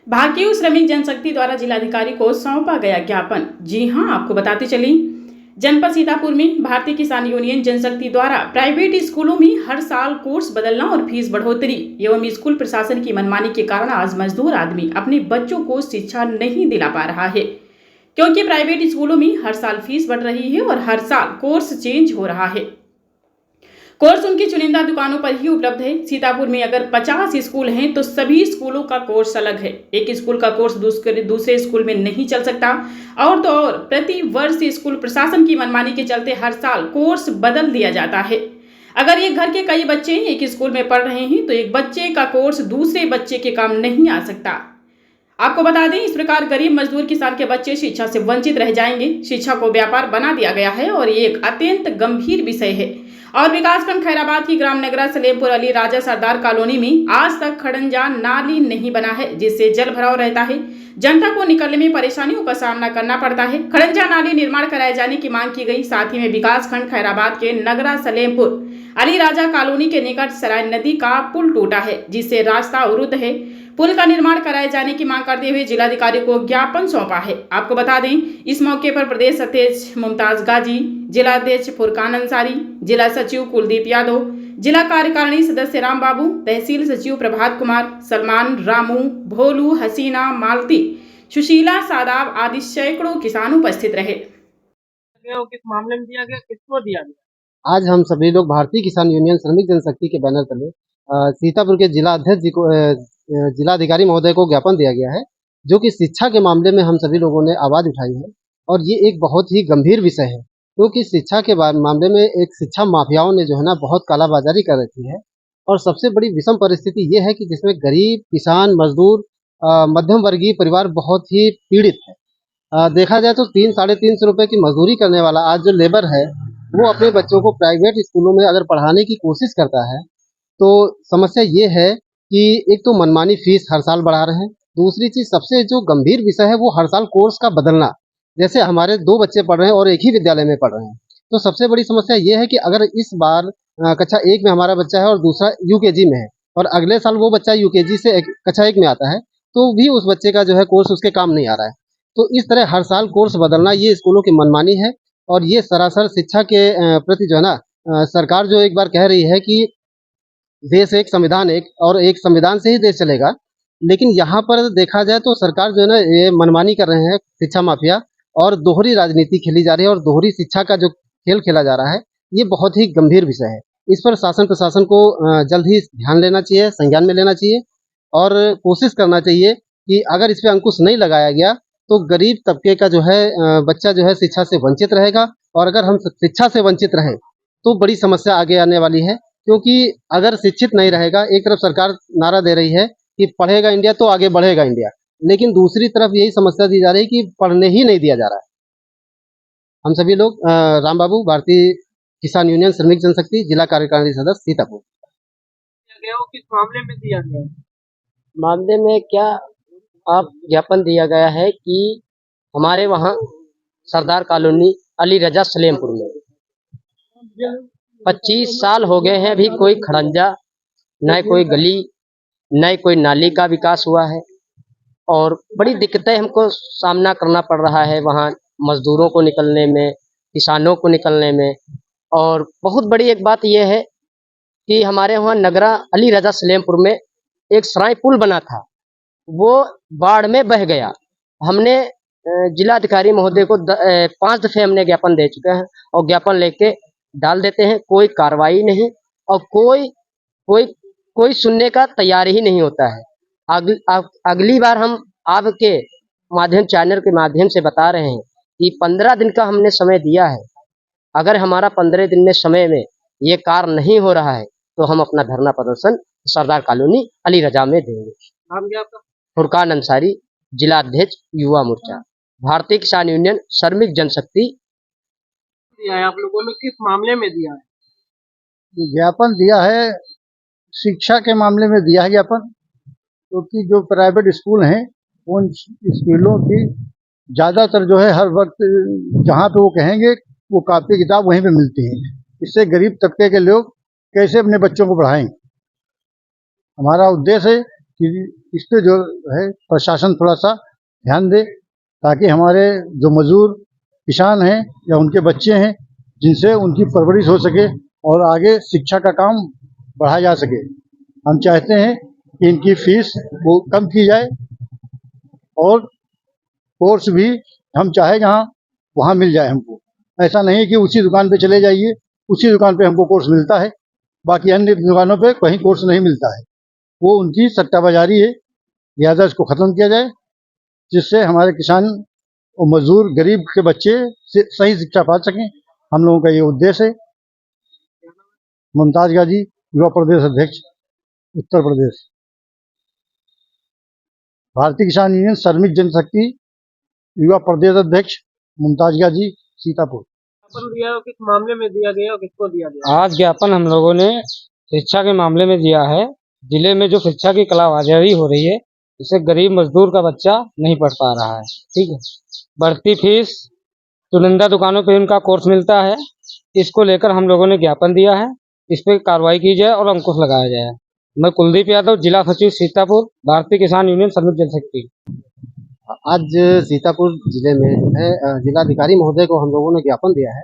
भाकियू श्रमिक जनशक्ति द्वारा जिलाधिकारी को सौंपा गया ज्ञापन। जी हां, आपको बताते चलें, जनपद सीतापुर में भारतीय किसान यूनियन जनशक्ति द्वारा प्राइवेट स्कूलों में हर साल कोर्स बदलना और फीस बढ़ोतरी एवं स्कूल प्रशासन की मनमानी के कारण आज मजदूर आदमी अपने बच्चों को शिक्षा नहीं दिला पा रहा है, क्योंकि प्राइवेट स्कूलों में हर साल फीस बढ़ रही है और हर साल कोर्स चेंज हो रहा है। कोर्स उनकी चुनिंदा दुकानों पर ही उपलब्ध है। सीतापुर में अगर 50 स्कूल हैं तो सभी स्कूलों का कोर्स अलग है। एक स्कूल का कोर्स दूसरे स्कूल में नहीं चल सकता। और तो और प्रति वर्ष स्कूल प्रशासन की मनमानी के चलते हर साल कोर्स बदल दिया जाता है। अगर एक घर के कई बच्चे एक स्कूल में पढ़ रहे हैं तो एक बच्चे का कोर्स दूसरे बच्चे के काम नहीं आ सकता। आपको बता दें, इस प्रकार गरीब मजदूर किसान के बच्चे शिक्षा से वंचित रह जाएंगे। शिक्षा को व्यापार बना दिया गया है और ये एक अत्यंत गंभीर विषय है। और विकासखंड खैराबाद की ग्राम नगरा सलेमपुर अली राजा सरदार कॉलोनी में आज तक खड़ंजा नाली नहीं बना है, जिससे जल भराव रहता है। जनता को निकलने में परेशानियों का सामना करना पड़ता है। खड़ंजा नाली निर्माण कराए जाने की मांग की गई। साथ ही में विकासखंड खैराबाद के नगरा सलेमपुर अली राजा कॉलोनी के निकट सराय नदी का पुल टूटा है, जिससे रास्ता अवरुद्ध है। पुल का निर्माण कराए जाने की मांग करते हुए जिलाधिकारी को ज्ञापन सौंपा है। आपको बता दें, इस मौके पर प्रदेश अध्यक्ष मुमताज गाजी, जिला अध्यक्ष फुरकान अंसारी, जिला सचिव कुलदीप यादव, जिला कार्यकारिणी सदस्य राम बाबू, तहसील सचिव प्रभात कुमार, सलमान, रामू, भोलू, हसीना, मालती, सुशीला, सादाब आदि सैकड़ों किसान उपस्थित रहे। किस मामले में दिया गया, किसको दिया गया? आज हम सभी लोग भारतीय किसान यूनियन श्रमिक जनशक्ति के बैनर तले सीतापुर के जिला अध्यक्ष जी को जिलाधिकारी महोदय को ज्ञापन दिया गया है, जो कि शिक्षा के मामले में हम सभी लोगों ने आवाज उठाई है। और ये एक बहुत ही गंभीर विषय है, क्योंकि शिक्षा के मामले में एक शिक्षा माफियाओं ने जो है ना बहुत कालाबाजारी कर रखी है। और सबसे बड़ी विषम परिस्थिति ये है कि जिसमें गरीब, किसान, मजदूर, मध्यम वर्गीय परिवार बहुत ही पीड़ित है। देखा जाए तो 300-350 रुपए की मजदूरी करने वाला आज जो लेबर है, वो अपने बच्चों को प्राइवेट स्कूलों में अगर पढ़ाने की कोशिश करता है, तो समस्या ये है कि एक तो मनमानी फीस हर साल बढ़ा रहे हैं। दूसरी चीज, सबसे जो गंभीर विषय है, वो हर साल कोर्स का बदलना। जैसे हमारे 2 बच्चे पढ़ रहे हैं और एक ही विद्यालय में पढ़ रहे हैं, तो सबसे बड़ी समस्या ये है कि अगर इस बार कक्षा 1 में हमारा बच्चा है और दूसरा यूकेजी में है, और अगले साल वो बच्चा यूकेजी से कक्षा 1 में आता है, तो भी उस बच्चे का जो है कोर्स उसके काम नहीं आ रहा है। तो इस तरह हर साल कोर्स बदलना, ये स्कूलों की मनमानी है। और ये सरासर शिक्षा के प्रति जो है ना, सरकार जो एक बार कह रही है कि देश एक, संविधान एक, और एक संविधान से ही देश चलेगा, लेकिन यहाँ पर देखा जाए तो सरकार जो है ना, ये मनमानी कर रहे हैं शिक्षा माफिया, और दोहरी राजनीति खेली जा रही है और दोहरी शिक्षा का जो खेल खेला जा रहा है, ये बहुत ही गंभीर विषय है। इस पर शासन प्रशासन को जल्द ही ध्यान लेना चाहिए, संज्ञान में लेना चाहिए, और कोशिश करना चाहिए कि अगर इस पर अंकुश नहीं लगाया गया तो गरीब तबके का जो है बच्चा जो है शिक्षा से वंचित रहेगा। और अगर हम शिक्षा से वंचित रहे तो बड़ी समस्या आगे आने वाली है, क्योंकि अगर शिक्षित नहीं रहेगा, एक तरफ सरकार नारा दे रही है कि पढ़ेगा इंडिया तो आगे बढ़ेगा इंडिया, लेकिन दूसरी तरफ यही समस्या दी जा रही है कि पढ़ने ही नहीं दिया जा रहा है। हम सभी लोग राम बाबू, भारतीय किसान यूनियन श्रमिक जनशक्ति, जिला कार्यकारिणी सदस्य, सीतापुर। किस मामले में दिया गया? मामले में क्या आप ज्ञापन दिया गया है कि हमारे वहाँ सरदार कॉलोनी अली रजा सलेमपुर में 25 साल हो गए हैं, अभी कोई खड़ंजा, न कोई गली, न कोई नाली का विकास हुआ है। और बड़ी दिक्कतें हमको सामना करना पड़ रहा है वहाँ मजदूरों को निकलने में, किसानों को निकलने में। और बहुत बड़ी एक बात यह है कि हमारे वहाँ नगरा अली रजा सलेमपुर में एक सराय पुल बना था, वो बाढ़ में बह गया। हमने जिलाधिकारी महोदय को 5 दफे हमने ज्ञापन दे चुके हैं, और ज्ञापन लेके डाल देते हैं, कोई कार्रवाई नहीं, और कोई सुनने का तैयार ही नहीं होता है। अगली बार हम आपके माध्यम, चैनल के माध्यम से बता रहे हैं कि 15 दिन का हमने समय दिया है। अगर हमारा 15 दिन में समय में ये कार्य नहीं हो रहा है तो हम अपना धरना प्रदर्शन सरदार कॉलोनी अली रजा में देंगे। नाम क्या आपका? फुरकान अंसारी, जिला अध्यक्ष युवा मोर्चा, भारतीय किसान यूनियन श्रमिक जनशक्ति। दिया है आप लोगों ने, किस मामले में दिया है? ज्ञापन दिया है, शिक्षा के मामले में दिया है ज्ञापन, क्योंकि जो प्राइवेट स्कूल हैं उन स्कूलों की ज़्यादातर जो है हर वक्त जहाँ पे वो कहेंगे वो कापी किताब वहीं पे मिलती है। इससे गरीब तबके के लोग कैसे अपने बच्चों को पढ़ाएं। हमारा उद्देश्य है कि इस पे जो है प्रशासन थोड़ा सा ध्यान दे, ताकि हमारे जो मजदूर किसान हैं या उनके बच्चे हैं, जिनसे उनकी परवरिश हो सके और आगे शिक्षा का काम बढ़ाया जा सके। हम चाहते हैं कि इनकी फीस वो कम की जाए और कोर्स भी हम चाहे जहाँ वहाँ मिल जाए हमको। ऐसा नहीं कि उसी दुकान पे चले जाइए, उसी दुकान पे हमको कोर्स मिलता है, बाकी अन्य दुकानों पे कहीं कोर्स नहीं मिलता है। वो उनकी सट्टाबाजारी है, लिहाजा इसको खत्म किया जाए, जिससे हमारे किसान और मजदूर गरीब के बच्चे सही शिक्षा पा सकें। हम लोगों का ये उद्देश्य है। मुमताज गाजी, युवा प्रदेश अध्यक्ष, उत्तर प्रदेश, भारतीय किसान यूनियन श्रमिक जनशक्ति युवा प्रदेश अध्यक्ष मुमताज गाजी, सीतापुर। ज्ञापन दिया है, किस मामले में दिया गया और किसको दिया गया? आज ज्ञापन हम लोगों ने शिक्षा के मामले में दिया है। जिले में जो शिक्षा की कालाबाजारी हो रही है, इससे गरीब मजदूर का बच्चा नहीं पढ़ पा रहा है। ठीक है, बढ़ती फीस, चुनिंदा दुकानों पे उनका कोर्स मिलता है, इसको लेकर हम लोगों ने ज्ञापन दिया है। इस पर कार्रवाई की जाए और अंकुश लगाया जाए। मैं कुलदीप यादव, जिला सचिव सीतापुर, भारतीय किसान यूनियन श्रमिक जनशक्ति। आज सीतापुर जिले में जो है जिलाधिकारी महोदय को हम लोगों ने ज्ञापन दिया है